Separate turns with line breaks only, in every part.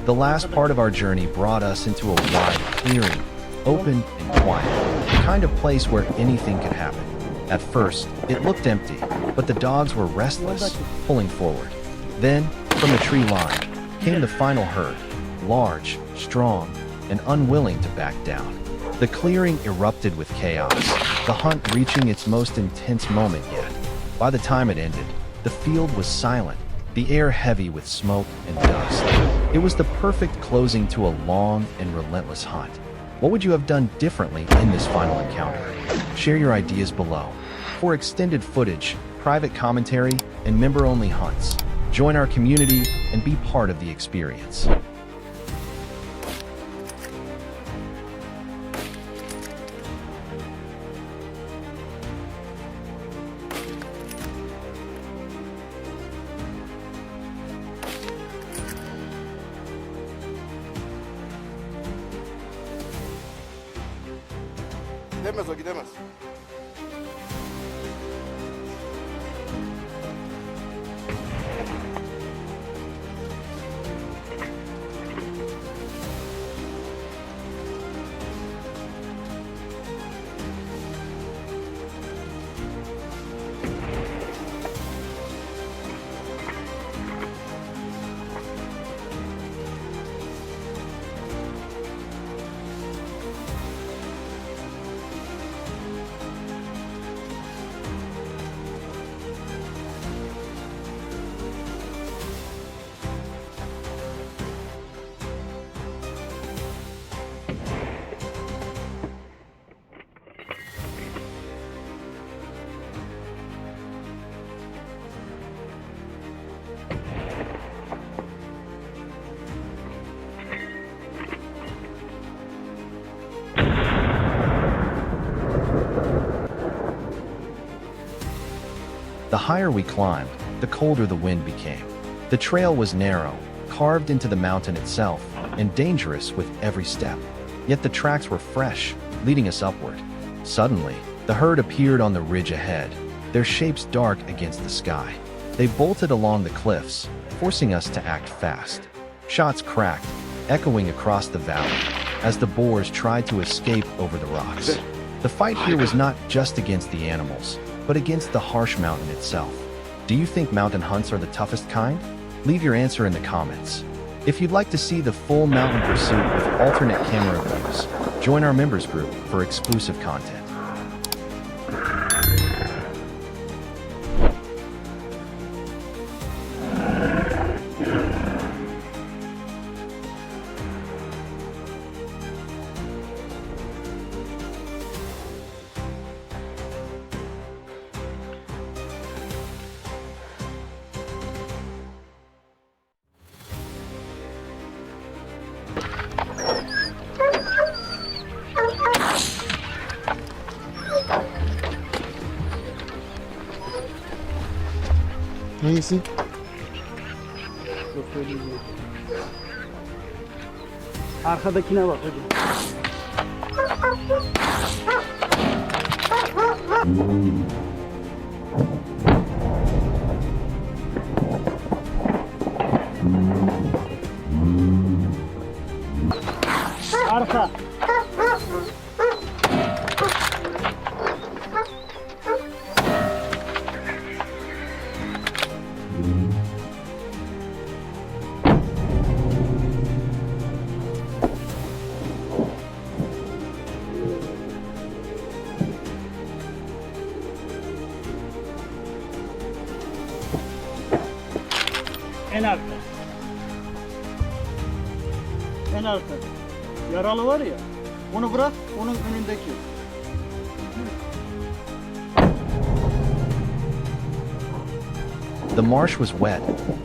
The last part of our journey brought us into a wide clearing, open and quiet, the kind of place where anything could happen. At first, it looked empty, but the dogs were restless, pulling forward. Then, from the tree line, came the final herd, large, strong, and unwilling to back down. The clearing erupted with chaos, the hunt reaching its most intense moment yet. By the time it ended, the field was silent, the air heavy with smoke and dust. It was the perfect closing to a long and relentless hunt. What would you have done differently in this final encounter? Share your ideas below. For extended footage, private commentary, and member-only hunts, join our community and be part of the experience.
Gidemez o gidemez.
The higher we climbed, the colder the wind became. The trail was narrow, carved into the mountain itself, and dangerous with every step. Yet the tracks were fresh, leading us upward. Suddenly, the herd appeared on the ridge ahead, their shapes dark against the sky. They bolted along the cliffs, forcing us to act fast. Shots cracked, echoing across the valley, as the boars tried to escape over the rocks. The fight here was not just against the animals, but against the harsh mountain itself. Do you think mountain hunts are the toughest kind? Leave your answer in the comments. If you'd like to see the full mountain pursuit with alternate camera views, join our members group for exclusive content.
Hangisi?
Yok öyle değil. Arkadakine bak hocam. Arka. En arka. En arka. Yaralı var ya. Onu bırak, onun önündeki.
The marsh was wet,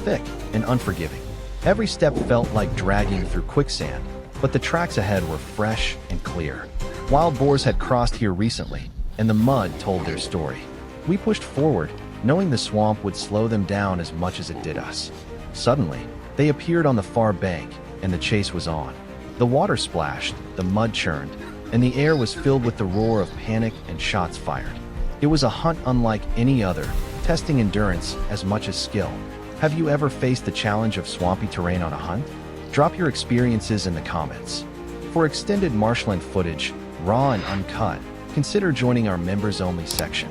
thick, and unforgiving. Every step felt like dragging through quicksand, but the tracks ahead were fresh and clear. Wild boars had crossed here recently, and the mud told their story. We pushed forward, knowing the swamp would slow them down as much as it did us. Suddenly, they appeared on the far bank, and the chase was on. The water splashed, the mud churned, and the air was filled with the roar of panic and shots fired. It was a hunt unlike any other, testing endurance as much as skill. Have you ever faced the challenge of swampy terrain on a hunt? Drop your experiences in the comments. For extended marshland footage, raw and uncut, consider joining our members-only section.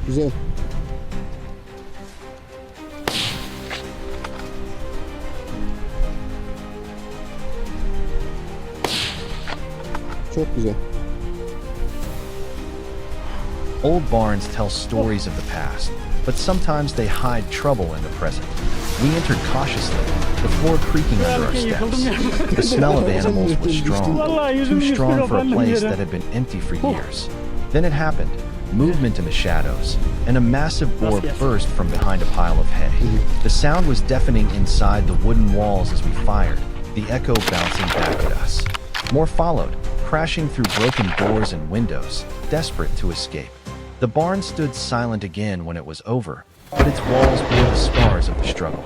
Güzel. Çok güzel.
Old barns tell stories of the past, but sometimes they hide trouble in the present. We entered cautiously, the floor creaking under our steps. The smell of animals was strong, too strong for a place that had been empty for years. Then it happened. Movement in the shadows, and a massive boar burst from behind a pile of hay. The sound was deafening inside the wooden walls as we fired, the echo bouncing back at us. More followed, crashing through broken doors and windows, desperate to escape. The barn stood silent again when it was over, but its walls bore the scars of the struggle.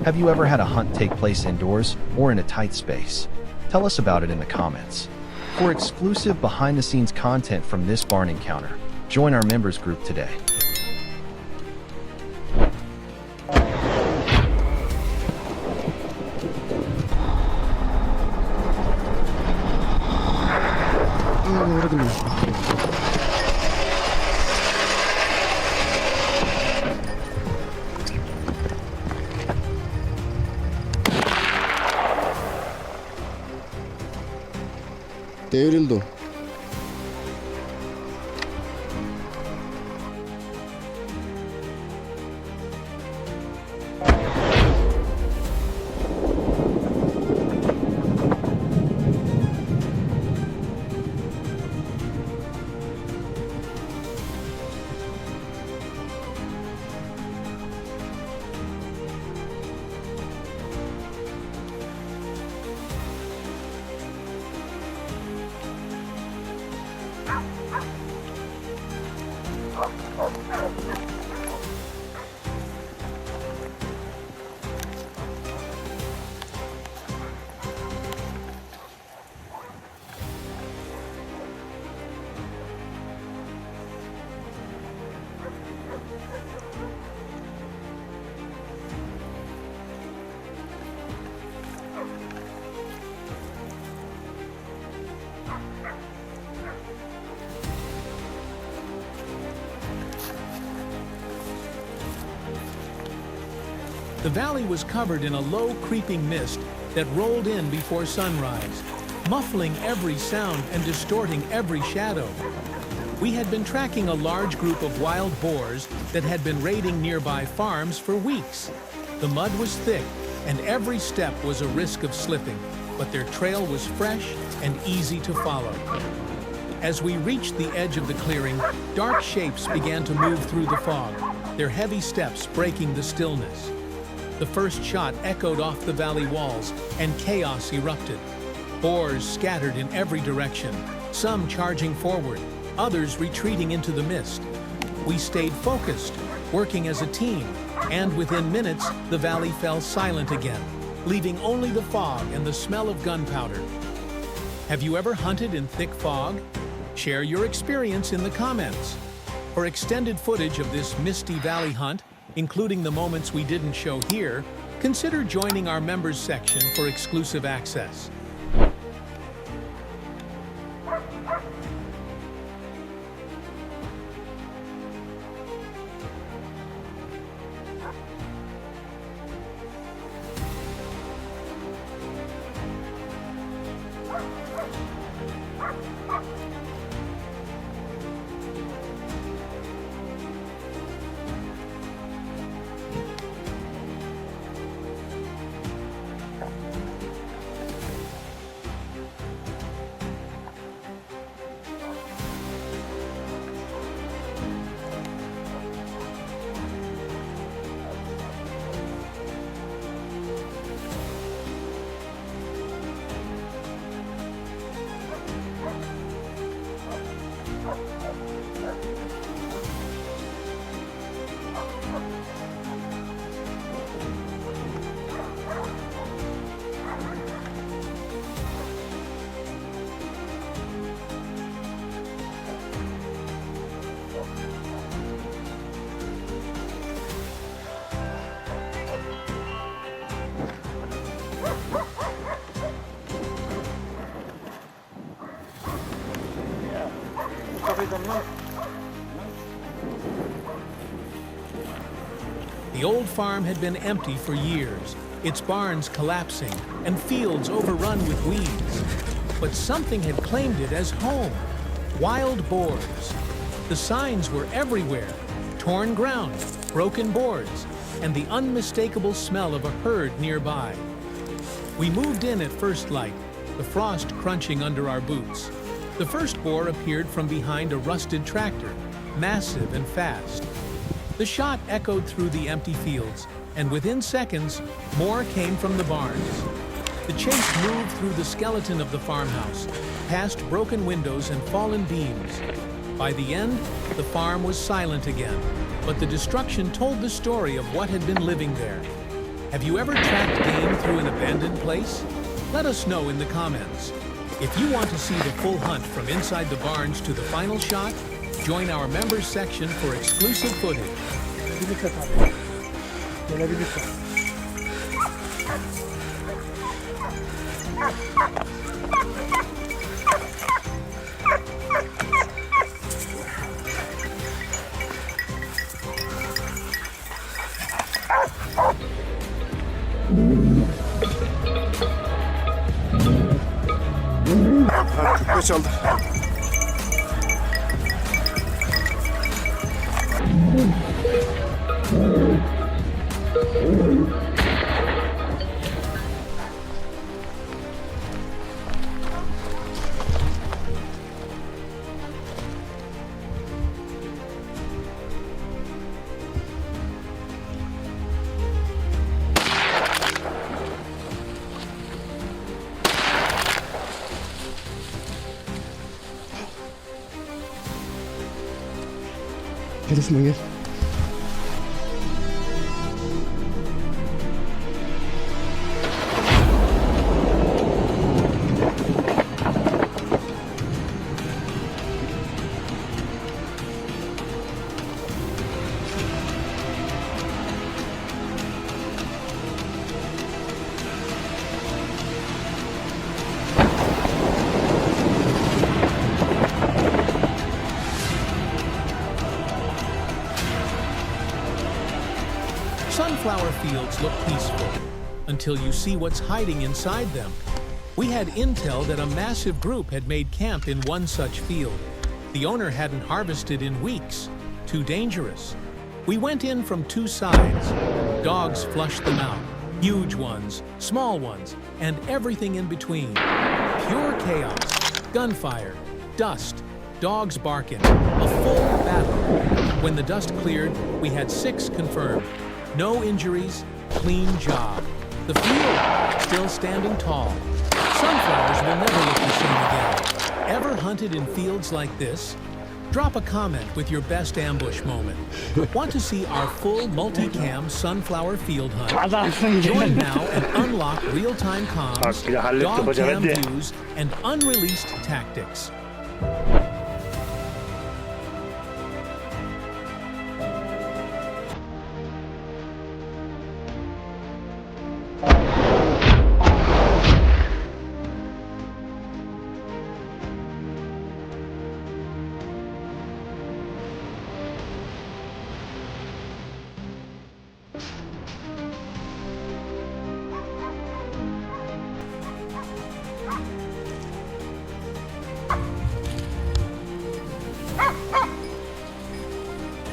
Have you ever had a hunt take place indoors or in a tight space? Tell us about it in the comments. For exclusive behind-the-scenes content from this barn encounter, join our members group today.
Devrildi o.
The valley was covered in a low, creeping mist that rolled in before sunrise, muffling every sound and distorting every shadow. We had been tracking a large group of wild boars that had been raiding nearby farms for weeks. The mud was thick, and every step was a risk of slipping, but their trail was fresh and easy to follow. As we reached the edge of the clearing, dark shapes began to move through the fog, their heavy steps breaking the stillness. The first shot echoed off the valley walls, and chaos erupted. Boars scattered in every direction, some charging forward, others retreating into the mist. We stayed focused, working as a team, and within minutes, the valley fell silent again, leaving only the fog and the smell of gunpowder. Have you ever hunted in thick fog? Share your experience in the comments. For extended footage of this Misty Valley hunt, including the moments we didn't show here, consider joining our members section for exclusive access. The old farm had been empty for years, its barns collapsing and fields overrun with weeds. But something had claimed it as home. Wild boars. The signs were everywhere. Torn ground, broken boards, and the unmistakable smell of a herd nearby. We moved in at first light, the frost crunching under our boots. The first boar appeared from behind a rusted tractor, massive and fast. The shot echoed through the empty fields, and within seconds, more came from the barns. The chase moved through the skeleton of the farmhouse, past broken windows and fallen beams. By the end, the farm was silent again, but the destruction told the story of what had been living there. Have you ever tracked game through an abandoned place? Let us know in the comments. If you want to see the full hunt from inside the barns to the final shot, join our members section for exclusive footage.
Küpe çaldı. Gel Osman gel.
Sunflower fields look peaceful until you see what's hiding inside them. We had intel that a massive group had made camp in one such field. The owner hadn't harvested in weeks. Too dangerous. We went in from two sides. Dogs flushed them out. Huge ones, small ones, and everything in between. Pure chaos. Gunfire, dust, dogs barking. A full battle. When the dust cleared, we had 6 confirmed. No injuries, clean job. The field, still standing tall. Sunflowers will never look the same again. Ever hunted in fields like this? Drop a comment with your best ambush moment. Want to see our full multicam sunflower field hunt?
Adamsın
Join
gene.
now and unlock real-time comms,
Bak, bir de hallettik
dog
hocam,
cam
hadi.
views, and unreleased tactics.